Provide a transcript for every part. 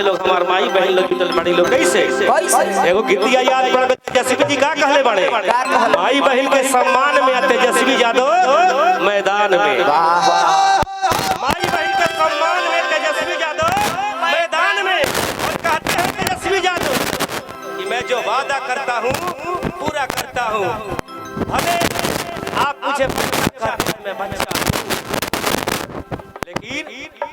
के लोग हमार माई बहन लोग जुटल बड़ी लोग कैसे एगो गीतिया याद पड़ तेजस्वी जी का कहले बड़े माई बहन के सम्मान में तेजस्वी यादव मैदान में माई बहन के सम्मान में तेजस्वी यादव मैदान में और कहते हैं तेजस्वी यादव कि मैं जो वादा करता हूँ पूरा करता हूँ भले आप मुझे मैं बच्चा लेकिन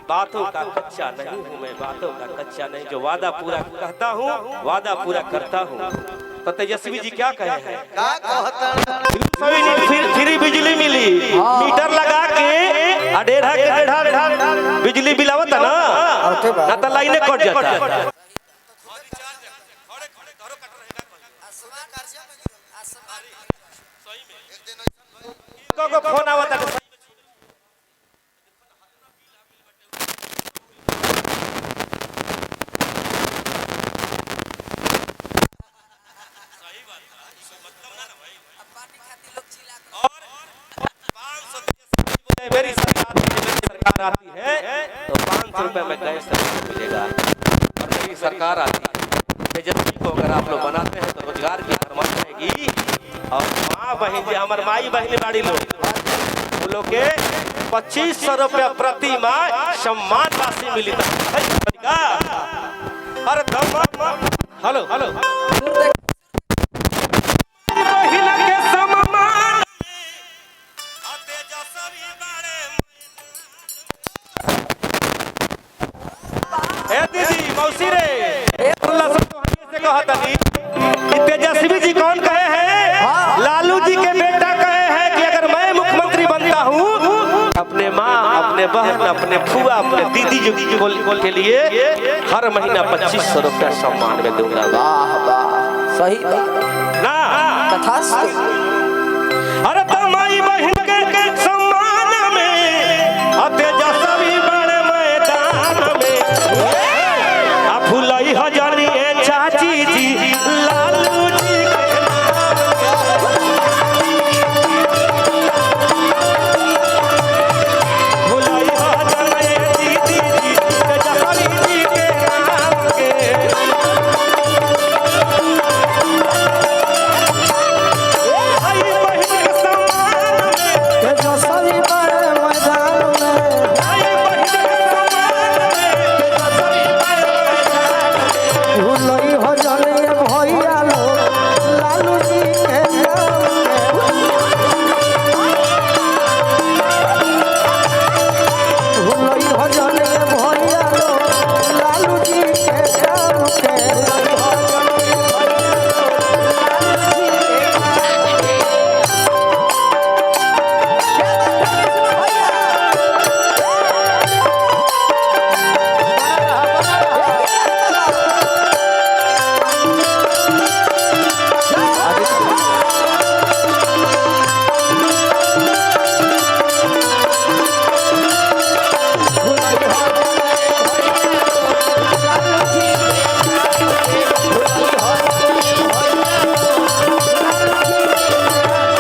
बातों का कच्चा नहीं हूँ मैं बातों का कच्चा नहीं जो वादा पूरा कहता हूँ वादा पूरा करता हूँ। तो तेजस्वी जी क्या कहे हैं फ्री बिजली मिली मीटर लगा के डेढ़ा बिजली बिल आवता ना तो लाइने कट जाता फोन आवता मेरी सरकार आती है तो 500 रुपए में गैस मिलेगा और मेरी सरकार आती है तेजस्वी को अगर आप लोग बनाते हैं तो रोजगार की फरमाइश रहेगी और माँ बहन जो हमारे माई बहन बाड़ी लोग वो लोग के 2500 रुपया प्रति माह सम्मान राशि मिली अरे हेलो हेलो तेजस्वी जी कौन कहे हैं लालू जी के बेटा कहे हैं कि अगर मैं मुख्यमंत्री बनता हूँ अपने माँ अपने बहन अपने फुआ अपने दीदी जो के लिए हर महीना 2500 रुपया सम्मान में दूंगा। वाह वाह सही ना तथास्तु। अरे तो माई बहन के सम्मान में तेजस्वी बड़े मैदान में फुलाई हजारी चाची जी लालू जी फुलाई हजारी दीदी जी तेजस्वी जी के नाम के भाई बहन के सम्मान में तेजस्वी बड़े मैदान में भाई बहन के सम्मान में तेजस्वी बड़े भूलई हो जाने भैया लोग लालू जी के नाम भूलई हो जाने भैया लोग लालू जी के नाम के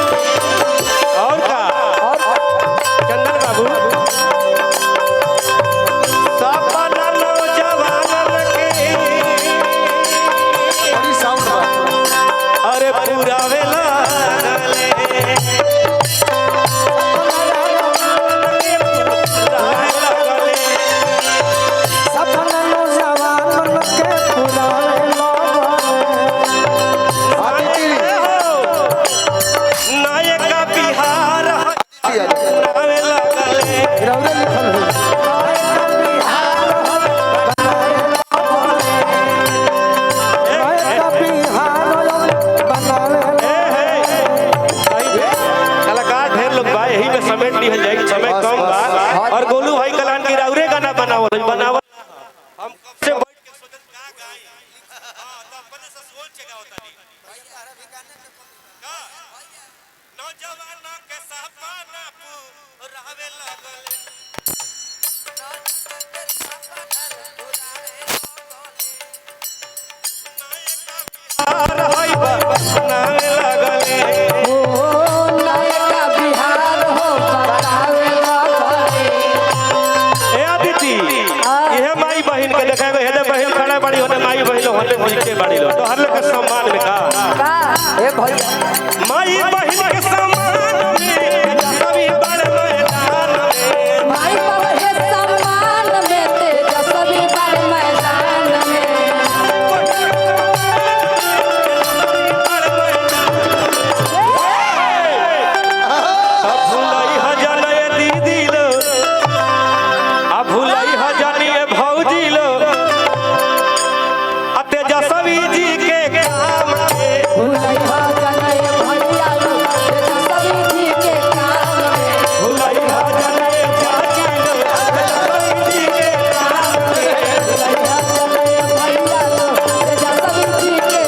और का चंदन बाबू सपना नौजवान के अरे पूरा वेला सपना नौजवान के पुराने नायक बिहार रौरे लिखल है कलाकार ढेर लोग बा यही में समेट ली है जाएगी समय कम बा और गोलू भाई कलान की राउरे गाना बनावल हम कब से बैठ के सोचत का गाई हां तो अपने से सोच के गावता नी का नौजवान के सपना पुरावे लगल नायक बिहार होई बनावे लगले बिहार हो बतावे ए अदिति यह माई बहन के देखावे हेदे बहन बड़ी होने माई बहन होने मिलके बड़ी लो तो हर लोग के सम्मान में का ए भैया माई बहन के सम्मान में सभी बड़े मैदान में माई बाबा के सम्मान में तेजस्वी बड़ मैदान में भुलाई हजन ये दीदी लो अब भुलाई हजन ये भौजी लो तेजस्वी जी के काम में भुलैया जनय भैया लो तेजस्वी जी के काम में भुलाई हजन ये चाची लो तेजस्वी जी के काम में भुलैया जनय भैया लो तेजस्वी जी के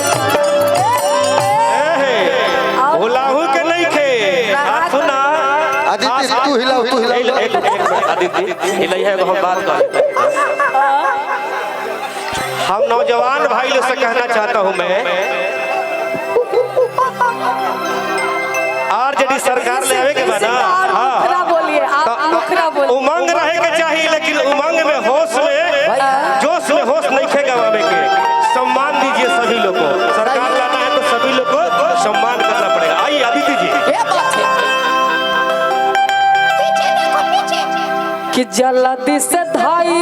भुलाहू के नहीं खे हाथ सुना आदित्य तू हिलाओ एक आदित्य हिलाई है हम बात कर हम नौजवान भाई लोग से कहना चाहता हूं मैं आरजेडी सरकार ले आवे के बाद मुखरा बोलिए आप मुखरा बोलिए उमंग रहे के चाहिए लेकिन उमंग में होश में जोश में होश नहीं खे गवावे के सम्मान दीजिए सभी लोग को सरकार लाना है तो सभी लोग को सम्मान करना पड़ेगा आइए आदित्य जी ये बात है कि जल्दी से धाई